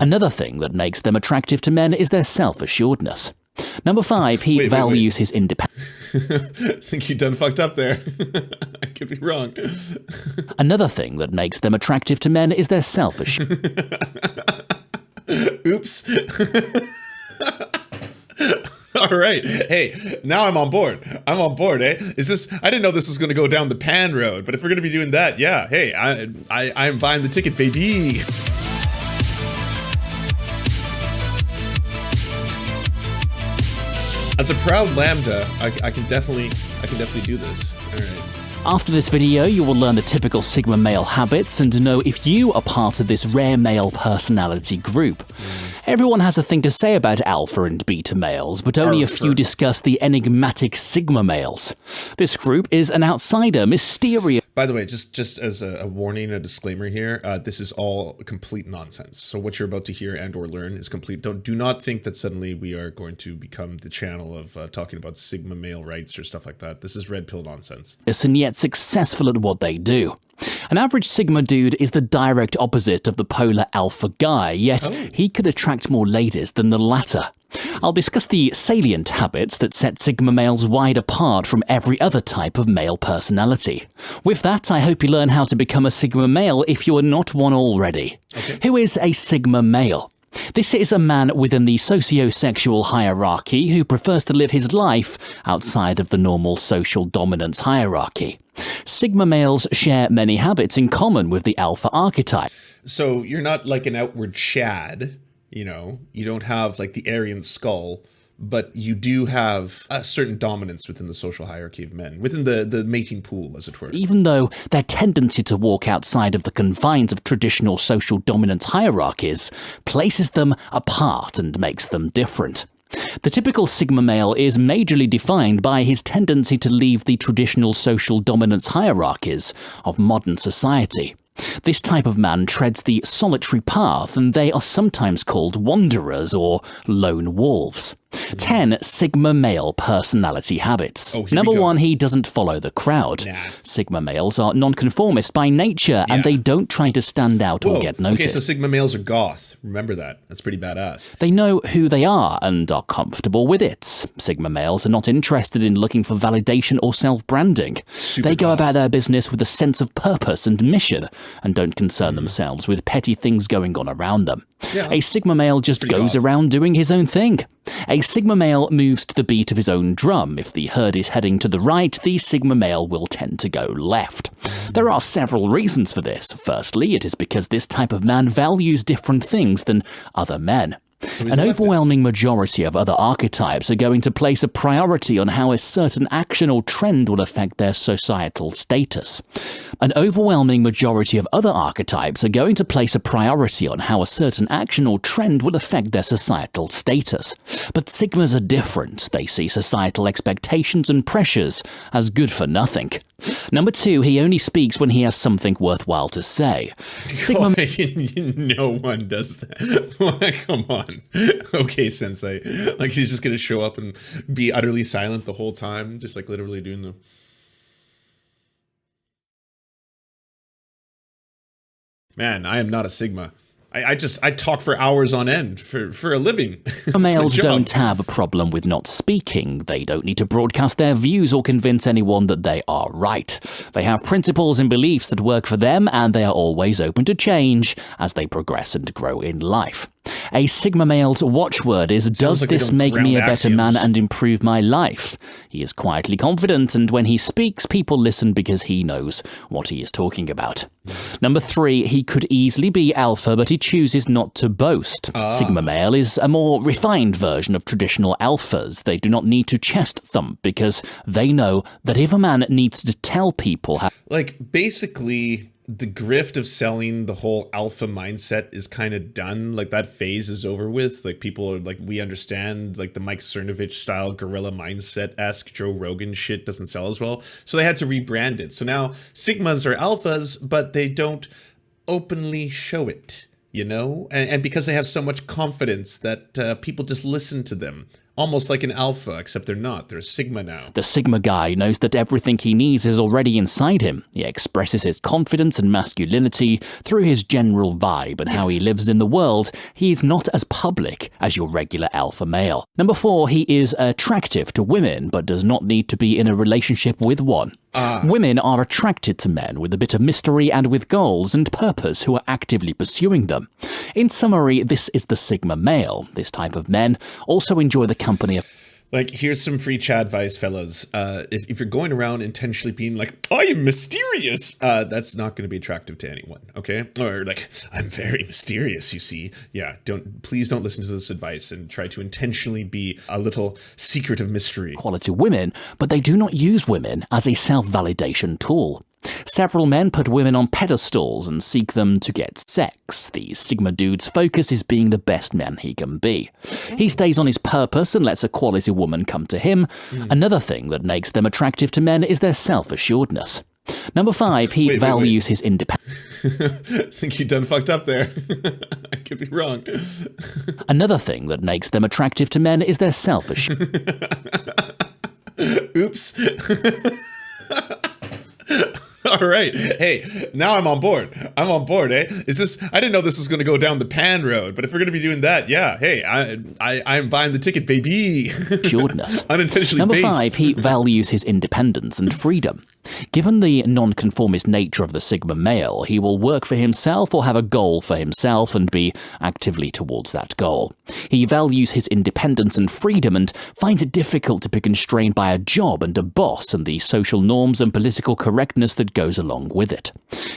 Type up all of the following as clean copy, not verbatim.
Another thing that makes them attractive to men is their self-assuredness. Number 5, he values his independence. I think you done fucked up there. I could be wrong. Another thing that makes them attractive to men is their self-assuredness. Oops. All right. Hey, now I'm on board. I'm on board, eh? I didn't know this was going to go down the pan road, but if we're going to be doing that, yeah. Hey, I'm buying the ticket, baby. As a proud lambda, I can definitely do this. All right. After this video, you will learn the typical Sigma male habits and to know if you are part of this rare male personality group. Everyone has a thing to say about alpha and beta males, but only a few discuss the enigmatic Sigma males. This group is an outsider, mysterious. By the way, just as a warning, a disclaimer here, this is all complete nonsense. So what you're about to hear and or learn is complete. Do not think that suddenly we are going to become the channel of talking about Sigma male rights or stuff like that. This is red pill nonsense. And yet successful at what they do. An average Sigma dude is the direct opposite of the polar alpha guy, yet he could attract more ladies than the latter. I'll discuss the salient habits that set Sigma males wide apart from every other type of male personality. With that, I hope you learn how to become a Sigma male if you are not one already. Okay. Who is a Sigma male? This is a man within the socio-sexual hierarchy who prefers to live his life outside of the normal social dominance hierarchy. Sigma males share many habits in common with the alpha archetype. So you're not like an outward Chad, you know, you don't have like the Aryan skull, but you do have a certain dominance within the social hierarchy of men, within the mating pool, as it were. Even though their tendency to walk outside of the confines of traditional social dominance hierarchies places them apart and makes them different. The typical Sigma male is majorly defined by his tendency to leave the traditional social dominance hierarchies of modern society. This type of man treads the solitary path, and they are sometimes called wanderers or lone wolves. 10 Sigma male personality habits. Number 1, he doesn't follow the crowd. Sigma males are nonconformist by nature, and they don't try to stand out or get noticed. Okay, so Sigma males are goth. Remember that. That's pretty badass. They know who they are and are comfortable with it. Sigma males are not interested in looking for validation or self-branding. They go about their business with a sense of purpose and mission, and don't concern themselves with petty things going on around them. A Sigma male just goes around doing his own thing. A Sigma male moves to the beat of his own drum. If the herd is heading to the right, the Sigma male will tend to go left. There are several reasons for this. Firstly, it is because this type of man values different things than other men. An overwhelming majority of other archetypes are going to place a priority on how a certain action or trend will affect their societal status. An overwhelming majority of other archetypes are going to place a priority on how a certain action or trend will affect their societal status. But Sigmas are different. They see societal expectations and pressures as good for nothing. Number 2, he only speaks when he has something worthwhile to say. Sigma no one does that. Come on. Okay, Sensei. Like, he's just going to show up and be utterly silent the whole time, just like literally doing the... Man, I am not a Sigma. I talk for hours on end for a living. Males don't have a problem with not speaking. They don't need to broadcast their views or convince anyone that they are right. They have principles and beliefs that work for them, and they are always open to change as they progress and grow in life. A Sigma male's watchword is, does this make me a better man and improve my life? He is quietly confident, and when he speaks, people listen because he knows what he is talking about. Number 3, he could easily be alpha, but he chooses not to boast. Sigma male is a more refined version of traditional alphas. They do not need to chest thump because they know that if a man needs to tell people how... Like, basically... the grift of selling the whole alpha mindset is kind of done. Like, that phase is over with. Like, people are like, we understand, like, the Mike Cernovich style guerrilla mindset-esque Joe Rogan shit doesn't sell as well. So they had to rebrand it. So now Sigmas are alphas, but they don't openly show it, you know? And because they have so much confidence that people just listen to them almost like an alpha, except they're not. They're a sigma now. The Sigma guy knows that everything he needs is already inside him. He expresses his confidence and masculinity through his general vibe and how he lives in the world. He is not as public as your regular alpha male. Number 4, he is attractive to women, but does not need to be in a relationship with one. Women are attracted to men with a bit of mystery and with goals and purpose who are actively pursuing them. In summary, this is the Sigma male. This type of men also enjoy the company of... Like, here's some free Chad advice, fellas. If you're going around intentionally being like, I am mysterious, that's not going to be attractive to anyone, okay? Or like, I'm very mysterious, you see. Yeah, please don't listen to this advice and try to intentionally be a little secret of mystery. Quality women, but they do not use women as a self-validation tool. Several men put women on pedestals and seek them to get sex. The Sigma dude's focus is being the best man he can be. He stays on his purpose and lets a quality woman come to him. Another thing that makes them attractive to men is their self-assuredness. Number 5, he values his independence. I think you done fucked up there. I could be wrong. Another thing that makes them attractive to men is their self-assuredness. Oops. All right. Hey, now I'm on board. I'm on board, eh? I didn't know this was going to go down the pan road, but if we're going to be doing that, yeah, hey, I'm buying the ticket, baby. Assuredness. Unintentionally Number based. 5, he values his independence and freedom. Given the nonconformist nature of the Sigma male, he will work for himself or have a goal for himself and be actively towards that goal. He values his independence and freedom and finds it difficult to be constrained by a job and a boss and the social norms and political correctness that goes along with it.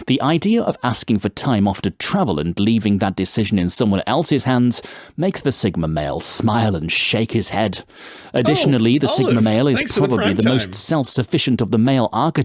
The idea of asking for time off to travel and leaving that decision in someone else's hands makes the Sigma male smile and shake his head. Additionally, the Sigma male is probably the most self-sufficient of the male archetypes.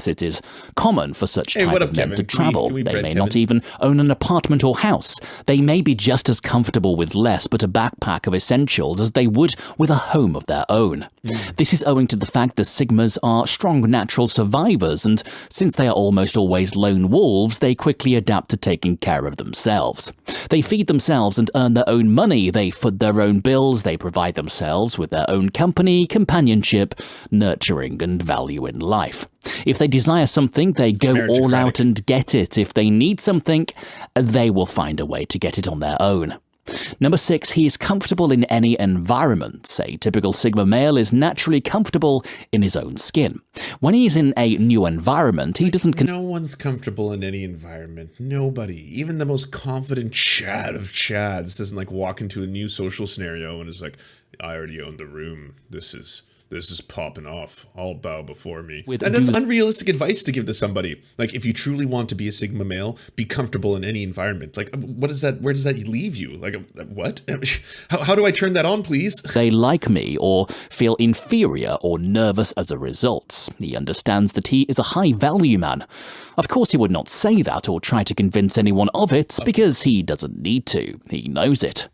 It is common for such type of men to travel. They may not even own an apartment or house. They may be just as comfortable with less but a backpack of essentials as they would with a home of their own. This is owing to the fact that Sigmas are strong natural survivors, and since they are almost always lone wolves, they quickly adapt to taking care of themselves. They feed themselves and earn their own money, they foot their own bills, they provide themselves with their own company, companionship, nurturing, and value in life. If they desire something, they go all out and get it. If they need something, they will find a way to get it on their own. Number 6, he is comfortable in any environment. A typical Sigma male is naturally comfortable in his own skin. When he is in a new environment, he doesn't... No one's comfortable in any environment. Nobody. Even the most confident Chad of Chads doesn't like walk into a new social scenario and is like, I already own the room. This is popping off. All bow before me. And that's unrealistic advice to give to somebody. Like, if you truly want to be a Sigma male, be comfortable in any environment. Like, what is that? Where does that leave you? Like, what? How do I turn that on, please? They like me or feel inferior or nervous as a result. He understands that he is a high-value man. Of course, he would not say that or try to convince anyone of it because he doesn't need to. He knows it.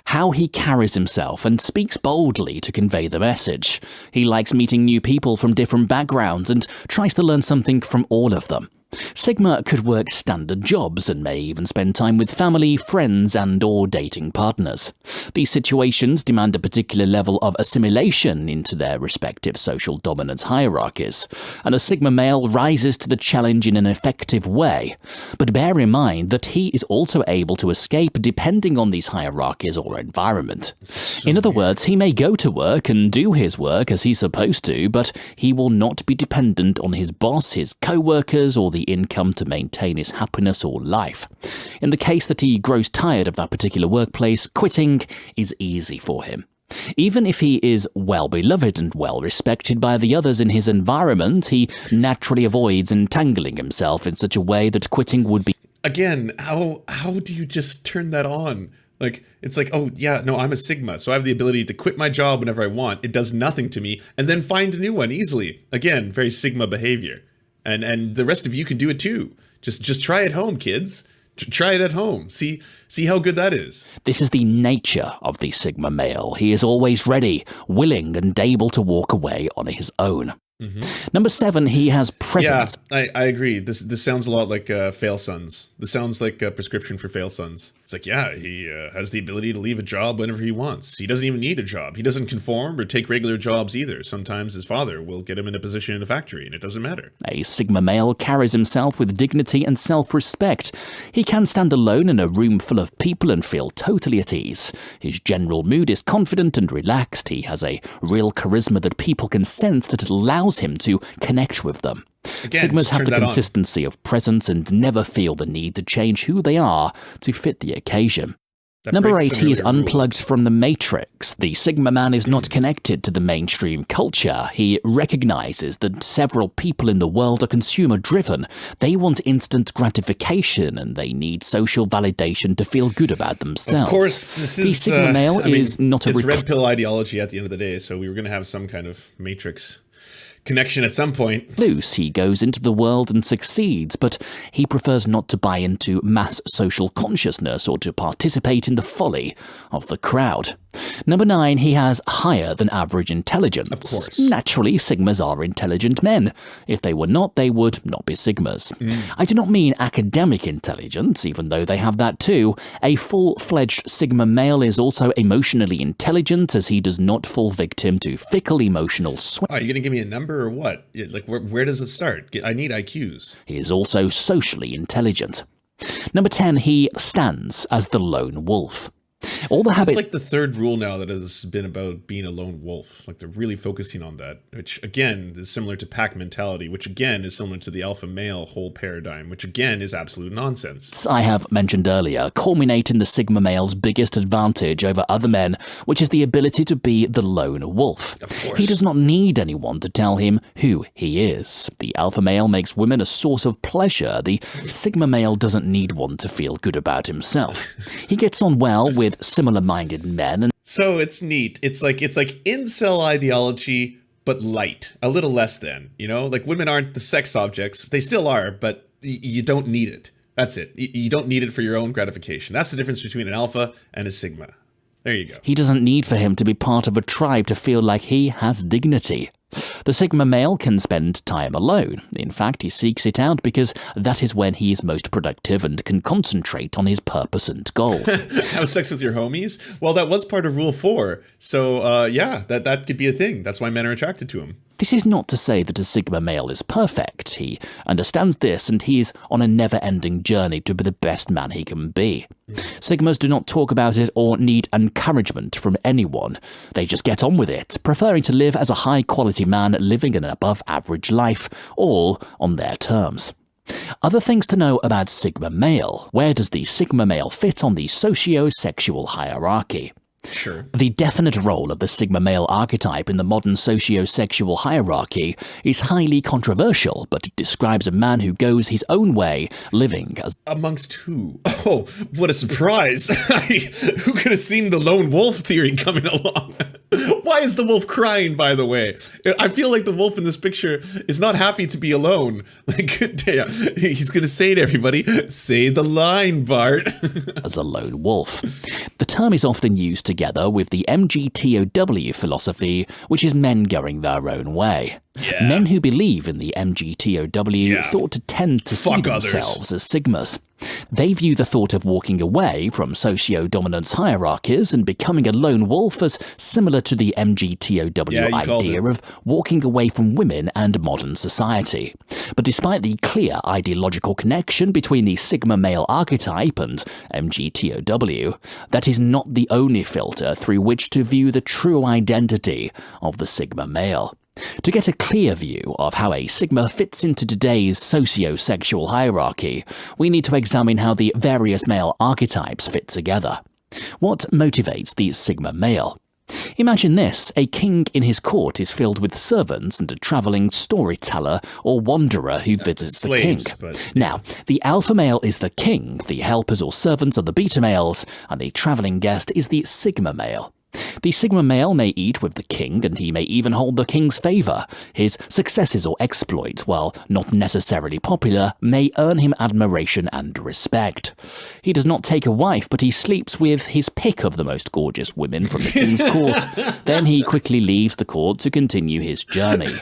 How he carries himself and speaks boldly to convey the message. He likes meeting new people from different backgrounds and tries to learn something from all of them. Sigma could work standard jobs and may even spend time with family, friends, and/or dating partners. These situations demand a particular level of assimilation into their respective social dominance hierarchies, and a Sigma male rises to the challenge in an effective way. But bear in mind that he is also able to escape depending on these hierarchies or environment. In other words, he may go to work and do his work as he's supposed to, but he will not be dependent on his boss, his co-workers, or the income to maintain his happiness or life. In the case that he grows tired of that particular workplace, quitting is easy for him. Even if he is well beloved and well respected by the others in his environment, he naturally avoids entangling himself in such a way that quitting would be... Again, how do you just turn that on? Like, it's like, oh yeah, no, I'm a Sigma, so I have the ability to quit my job whenever I want. It does nothing to me, and then find a new one easily. Again, very Sigma behavior. And the rest of you can do it too. Just try it home, kids. Try it at home. See how good that is. This is the nature of the Sigma male. He is always ready, willing, and able to walk away on his own. Number 7, he has presence. Yeah, I agree. This sounds a lot like fail sons. This sounds like a prescription for fail sons. It's like, yeah, he has the ability to leave a job whenever he wants. He doesn't even need a job. He doesn't conform or take regular jobs either. Sometimes his father will get him in a position in a factory, and it doesn't matter. A Sigma male carries himself with dignity and self-respect. He can stand alone in a room full of people and feel totally at ease. His general mood is confident and relaxed. He has a real charisma that people can sense that it allows him to connect with them. Again, Sigmas have the that on. consistency of presence and never feel the need to change who they are to fit the occasion. Number 8, he is unplugged from the matrix. The Sigma man is not connected to the mainstream culture. He recognizes that several people in the world are consumer-driven. They want instant gratification and they need social validation to feel good about themselves. Of course, this is... The Sigma male is not a... It's red pill ideology at the end of the day, so we were going to have some kind of matrix connection at some point. Loose, he goes into the world and succeeds, but he prefers not to buy into mass social consciousness or to participate in the folly of the crowd. Number 9, he has higher than average intelligence. Of course. Naturally, Sigmas are intelligent men. If they were not, they would not be Sigmas. I do not mean academic intelligence, even though they have that too. A full-fledged Sigma male is also emotionally intelligent, as he does not fall victim to fickle emotional swings. Are you going to give me a number or what? Like, where does it start? I need IQs. He is also socially intelligent. Number 10, he stands as the lone wolf. All the habit... It's like the third rule now that has been about being a lone wolf. Like, they're really focusing on that, which again is similar to pack mentality, which again is similar to the alpha male whole paradigm, which again is absolute nonsense. I have mentioned earlier, culminate in the Sigma male's biggest advantage over other men, which is the ability to be the lone wolf. Of course. He does not need anyone to tell him who he is. The alpha male makes women a source of pleasure. The Sigma male doesn't need one to feel good about himself. He gets on well with similar-minded men. And so it's neat. It's like incel ideology, but light, a little less than, you know, like women aren't the sex objects. They still are, but you don't need it. That's it. You don't need it for your own gratification. That's the difference between an alpha and a Sigma. There you go. He doesn't need for him to be part of a tribe to feel like he has dignity. The Sigma male can spend time alone. In fact, he seeks it out because that is when he is most productive and can concentrate on his purpose and goals. Have sex with your homies? Well, that was part of Rule 4. So, yeah, that could be a thing. That's why men are attracted to him. This is not to say that a Sigma male is perfect. He understands this, and he is on a never-ending journey to be the best man he can be. Sigmas do not talk about it or need encouragement from anyone. They just get on with it, preferring to live as a high-quality man living an above-average life, all on their terms. Other things to know about Sigma male. Where does the Sigma male fit on the socio-sexual hierarchy? Sure. The definite role of the Sigma male archetype in the modern socio-sexual hierarchy is highly controversial, but it describes a man who goes his own way, living as... Amongst who? Oh, what a surprise! Who could have seen the lone wolf theory coming along? Why is the wolf crying, by the way? I feel like the wolf in this picture is not happy to be alone. Like, damn, he's gonna say to everybody, say the line, Bart. as a lone wolf. The term is often used together with the MGTOW philosophy, which is men going their own way. Yeah. Men who believe in the MGTOW thought to tend to see themselves as Sigmas. They view the thought of walking away from socio-dominance hierarchies and becoming a lone wolf as similar to the MGTOW idea of walking away from women and modern society. But despite the clear ideological connection between the Sigma male archetype and MGTOW, that is not the only filter through which to view the true identity of the Sigma male. To get a clear view of how a Sigma fits into today's socio-sexual hierarchy, we need to examine how the various male archetypes fit together. What motivates the Sigma male? Imagine this: a king in his court is filled with servants and a travelling storyteller or wanderer who visits slaves, the king. Now, the alpha male is the king, the helpers or servants are the beta males, and the travelling guest is the Sigma male. The Sigma male may eat with the king, and he may even hold the king's favour. His successes or exploits, while not necessarily popular, may earn him admiration and respect. He does not take a wife, but he sleeps with his pick of the most gorgeous women from the king's court. Then he quickly leaves the court to continue his journey.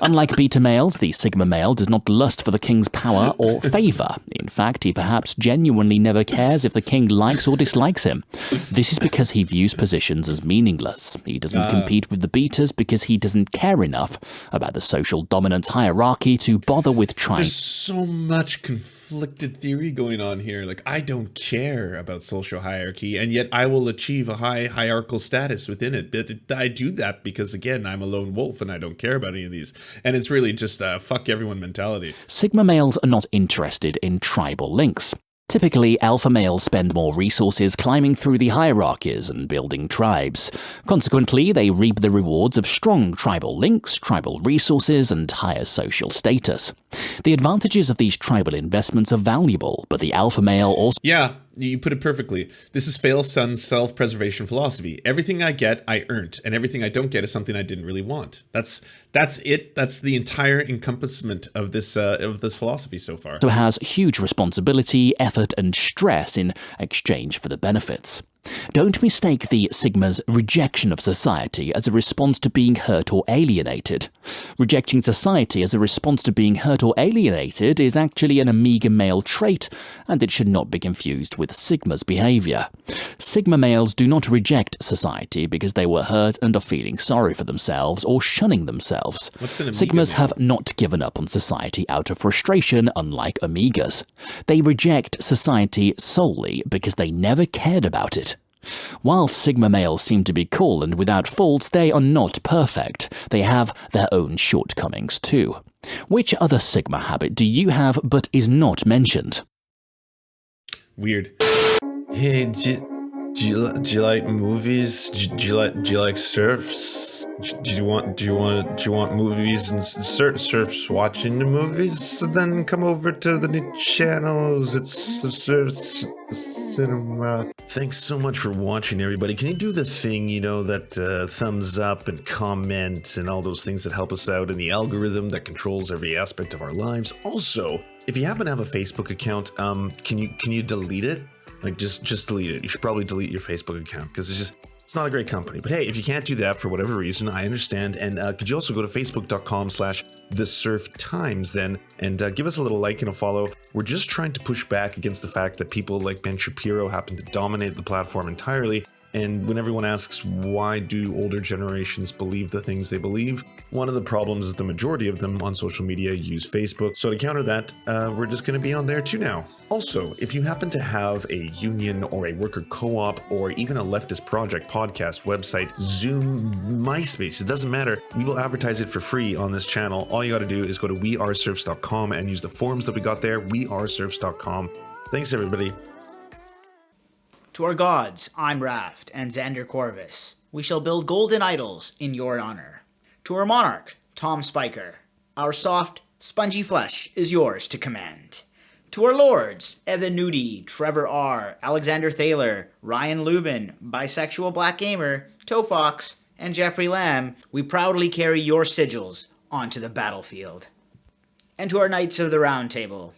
Unlike beta males, the sigma male does not lust for the king's power or favour. In fact, he perhaps genuinely never cares if the king likes or dislikes him. This is because he views positions as meaningless. He doesn't compete with the betas because he doesn't care enough about the social dominance hierarchy to bother with trying. There's so much conflicted theory going on here. Like, I don't care about social hierarchy, and yet I will achieve a high hierarchical status within it. But I do that because, again, I'm a lone wolf and I don't care about any of these. And it's really just a fuck everyone mentality. Sigma males are not interested in tribal links. Typically, alpha males spend more resources climbing through the hierarchies and building tribes. Consequently, they reap the rewards of strong tribal links, tribal resources, and higher social status. The advantages of these tribal investments are valuable, but the alpha male also... Yeah, you put it perfectly. This is Fail Sun's self-preservation philosophy. Everything I get, I earned, and everything I don't get is something I didn't really want. That's it. That's the entire encompassment of this philosophy so far. So has huge responsibility, effort, and stress in exchange for the benefits. Don't mistake the Sigma's rejection of society as a response to being hurt or alienated. Rejecting society as a response to being hurt or alienated is actually an Omega male trait, and it should not be confused with Sigma's behavior. Sigma males do not reject society because they were hurt and are feeling sorry for themselves or shunning themselves. Sigmas have not given up on society out of frustration, unlike Omegas. They reject society solely because they never cared about it. While Sigma males seem to be cool and without faults, they are not perfect. They have their own shortcomings too. Which other Sigma habit do you have but is not mentioned? Weird. Hey, do you like movies? Do you like Serfs? Do you want movies and Serfs watching the movies? So then come over to the new channels. It's the Serfs Cinema. Thanks so much for watching, everybody. Can you do the thing, you know, that thumbs up and comment and all those things that help us out in the algorithm that controls every aspect of our lives? Also, if you happen to have a Facebook account, can you delete it? Like, just delete it. You should probably delete your Facebook account because it's not a great company. But hey, if you can't do that for whatever reason, I understand. And could you also go to facebook.com/thesurftimes then and give us a little like and a follow. We're just trying to push back against the fact that people like Ben Shapiro happen to dominate the platform entirely. And when everyone asks why do older generations believe the things they believe, one of the problems is the majority of them on social media use Facebook. So to counter that, we're just going to be on there too now. Also, if you happen to have a union or a worker co-op or even a leftist project, podcast, website, Zoom, MySpace, it doesn't matter. We will advertise it for free on this channel. All you got to do is go to weareserfs.com and use the forms that we got there, weareserfs.com. Thanks, everybody. To our gods, I'm Raft and Xander Corvus. We shall build golden idols in your honor. To our monarch, Tom Spiker. Our soft, spongy flesh is yours to command. To our lords, Evan Nudie, Trevor R., Alexander Thaler, Ryan Lubin, Bisexual Black Gamer, Toe Fox, and Jeffrey Lamb, we proudly carry your sigils onto the battlefield. And to our Knights of the Round Table,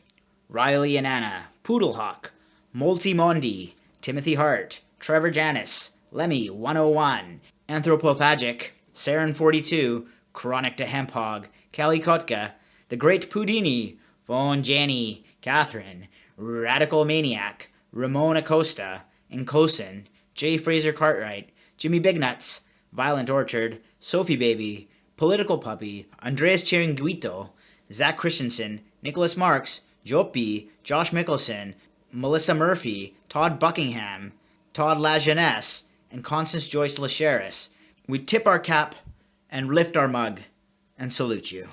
Riley and Anna, Poodlehawk, Multimondi, Timothy Hart, Trevor Janis, Lemmy 101, Anthropophagic, Saren 42, Chronic to Hemphog, Callie Kotka, The Great Pudini, Von Janney, Catherine, Radical Maniac, Ramon Acosta, Encosin, J. Fraser Cartwright, Jimmy Bignuts, Violent Orchard, Sophie Baby, Political Puppy, Andreas Chiringuito, Zach Christensen, Nicholas Marks, Jopi, Josh Mickelson, Melissa Murphy, Todd Buckingham, Todd Lajeunesse, and Constance Joyce Lacheris. We tip our cap and lift our mug and salute you.